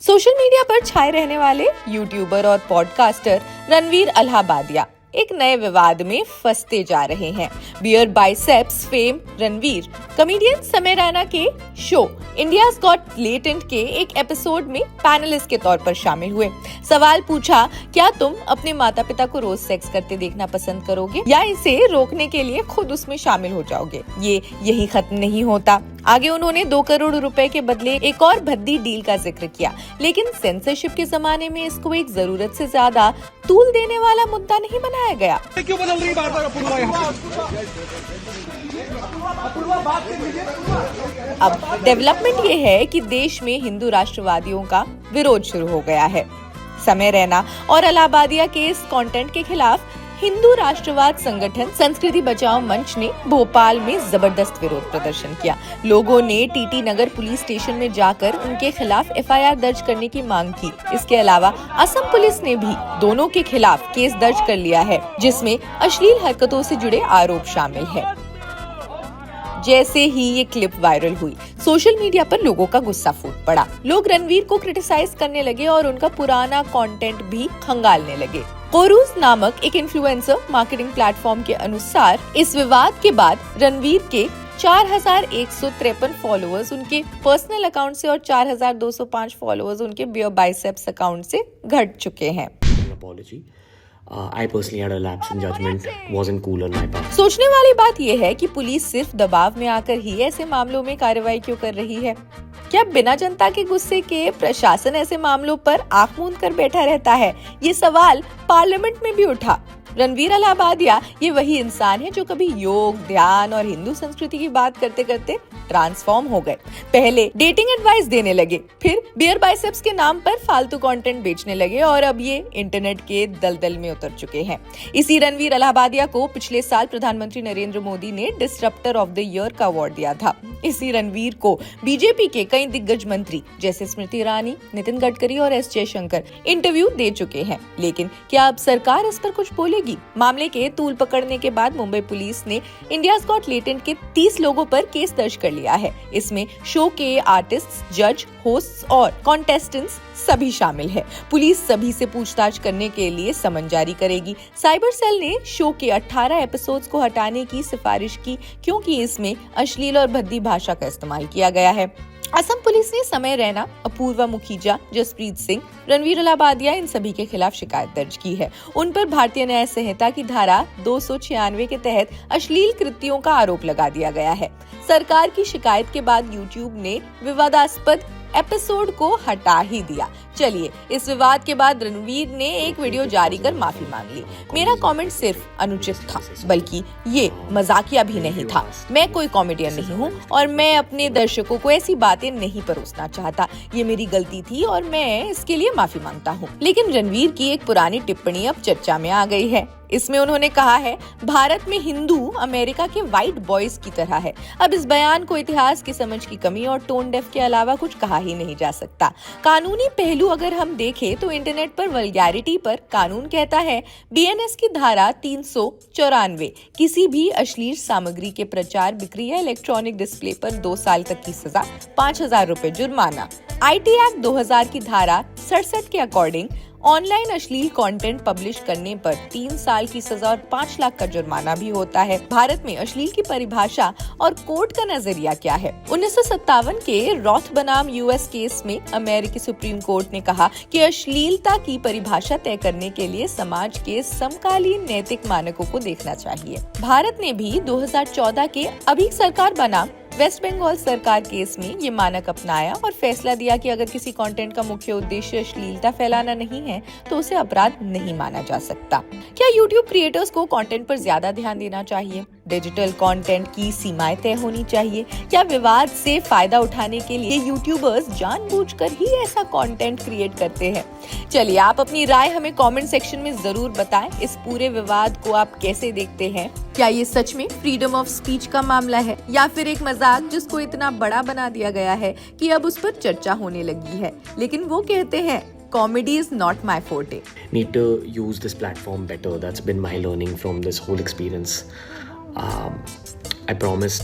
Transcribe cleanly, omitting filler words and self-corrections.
Social media पर छाए रहने वाले यूट्यूबर और पॉडकास्टर रणवीर अलाहाबादिया एक नए विवाद में फंसते जा रहे हैं। Beer biceps fame Ranveer comedian Samay Raina के शो इंडियाज गॉट लेटेंट के एक एपिसोड में पैनलिस्ट के तौर पर शामिल हुए। सवाल पूछा, क्या तुम अपने माता पिता को रोज सेक्स करते देखना पसंद करोगे या इसे रोकने के लिए खुद उसमें शामिल हो जाओगे? ये यही खत्म नहीं होता। आगे उन्होंने 2 करोड़ रुपए के बदले एक और भद्दी डील का जिक्र किया, लेकिन सेंसरशिप के जमाने में इसको एक जरूरत से ज्यादा तूल देने वाला मुद्दा नहीं बनाया गया। क्यों बदल रही बार-बार अपूर्वा यहाँ? अब डेवलपमेंट ये है कि देश में हिंदू राष्ट्रवादियों का विरोध शुरू हो गया है। समय रैना और अलाहाबादिया के इस कंटेंट के खिलाफ हिंदू राष्ट्रवाद संगठन संस्कृति बचाओ मंच ने भोपाल में जबरदस्त विरोध प्रदर्शन किया। लोगों ने टीटी नगर पुलिस स्टेशन में जाकर उनके खिलाफ एफआईआर दर्ज करने की मांग की। इसके अलावा असम पुलिस ने भी दोनों के खिलाफ केस दर्ज कर लिया है, जिसमें अश्लील हरकतों से जुड़े आरोप शामिल है। जैसे ही ये क्लिप वायरल हुई, सोशल मीडिया पर लोगों का गुस्सा फूट पड़ा। लोग रणवीर को क्रिटिसाइज करने लगे और उनका पुराना कंटेंट भी खंगालने लगे। कोरूज नामक एक इन्फ्लुएंसर मार्केटिंग प्लेटफॉर्म के अनुसार इस विवाद के बाद रणवीर के 4153 फॉलोअर्स उनके पर्सनल अकाउंट से और 4205 फॉलोअर्स उनके बियर बाइसेप्स अकाउंट से घट चुके हैं। I personally had a lapse in judgment, wasn't cool on my part. सोचने वाली बात यह है कि पुलिस सिर्फ दबाव में आकर ही ऐसे मामलों में कार्रवाई क्यों कर रही है? क्या बिना जनता के गुस्से के प्रशासन ऐसे मामलों पर आंख मूंद कर बैठा रहता है? ये सवाल पार्लियामेंट में भी उठा। रणवीर अलाहाबादिया ये वही इंसान है जो कभी योग, ध्यान और हिंदू संस्कृति की बात करते करते ट्रांसफॉर्म हो गए। पहले डेटिंग एडवाइस देने लगे, फिर बियर बाइसेप्स के नाम पर फालतू कंटेंट बेचने लगे और अब ये इंटरनेट के दलदल में उतर चुके हैं। इसी रणवीर अलाहाबादिया को पिछले साल प्रधानमंत्री नरेंद्र मोदी ने डिसरप्टर ऑफ द ईयर का अवार्ड दिया था। इसी रणवीर को बीजेपी के कई दिग्गज मंत्री जैसे स्मृति ईरानी, नितिन गडकरी और एस जयशंकर इंटरव्यू दे चुके हैं, लेकिन क्या अब सरकार इस पर कुछ बोलेगी? मामले के तूल पकड़ने के बाद मुंबई पुलिस ने इंडियाज गॉट लेटेंट के 30 लोगों पर केस दर्ज कर लिया है। इसमें शो के आर्टिस्ट, जज, होस्ट्स और कॉन्टेस्टेंट्स सभी शामिल है। पुलिस सभी से पूछताछ करने के लिए समन जारी करेगी। साइबर सेल ने शो के 18 एपिसोड्स को हटाने की सिफारिश की, क्योंकि इसमें अश्लील और भद्दी भाषा का इस्तेमाल किया गया है। असम पुलिस ने समय रैना, अपूर्वा मुखीजा, जसप्रीत सिंह, रणवीर अलाहाबादिया इन सभी के खिलाफ शिकायत दर्ज की है। उन पर भारतीय न्याय संहिता की धारा 296 के तहत अश्लील कृत्यों का आरोप लगा दिया गया है। सरकार की शिकायत के बाद यूट्यूब ने विवादास्पद एपिसोड को हटा ही दिया। चलिए, इस विवाद के बाद रणवीर ने एक वीडियो जारी कर माफी मांग ली। मेरा कमेंट सिर्फ अनुचित था, बल्कि ये मजाकिया भी नहीं था। मैं कोई कॉमेडियन नहीं हूँ और मैं अपने दर्शकों को ऐसी बातें नहीं परोसना चाहता। ये मेरी गलती थी और मैं इसके लिए माफी मांगता हूँ। लेकिन रणवीर की एक पुरानी टिप्पणी अब चर्चा में आ गई है। इसमें उन्होंने कहा है, भारत में हिंदू अमेरिका के व्हाइट बॉयज की तरह है। अब इस बयान को इतिहास की समझ की कमी और टोन डेफ के अलावा कुछ कहा ही नहीं जा सकता। कानूनी पहलू अगर हम देखें तो इंटरनेट पर वल्गैरिटी पर कानून कहता है, बीएनएस की धारा 394 किसी भी अश्लील सामग्री के प्रचार, बिक्री या इलेक्ट्रॉनिक डिस्प्ले पर 2 साल तक की सजा, 5,000 रुपए जुर्माना। आईटी एक्ट 2000 की धारा 67 के अकॉर्डिंग ऑनलाइन अश्लील कंटेंट पब्लिश करने पर 3 साल की सजा और 5 लाख का जुर्माना भी होता है। भारत में अश्लील की परिभाषा और कोर्ट का नजरिया क्या है? 1957 के रॉथ बनाम यूएस केस में अमेरिकी सुप्रीम कोर्ट ने कहा कि अश्लीलता की परिभाषा तय करने के लिए समाज के समकालीन नैतिक मानकों को देखना चाहिए। भारत ने भी 2014 के अभी सरकार बनाम वेस्ट बंगाल सरकार केस में ये मानक अपनाया और फैसला दिया कि अगर किसी कंटेंट का मुख्य उद्देश्य अश्लीलता फैलाना नहीं है तो उसे अपराध नहीं माना जा सकता। क्या यूट्यूब क्रिएटर्स को कंटेंट पर ज्यादा ध्यान देना चाहिए? डिजिटल कंटेंट की सीमाएं तय होनी चाहिए? क्या विवाद से फायदा उठाने के लिए यूट्यूबर्स जानबूझकर ही ऐसा कंटेंट क्रिएट करते हैं? चलिए, आप अपनी राय हमें कमेंट सेक्शन में जरूर बताएं। इस पूरे विवाद को आप कैसे देखते हैं? क्या ये सच में फ्रीडम ऑफ स्पीच का मामला है या फिर एक मजाक जिसको इतना बड़ा बना दिया गया है कि अब उस पर चर्चा होने लगी है? लेकिन वो कहते हैं, comedy is not my forte. Need to use this platform better. That's been my learning from this whole experience. I promise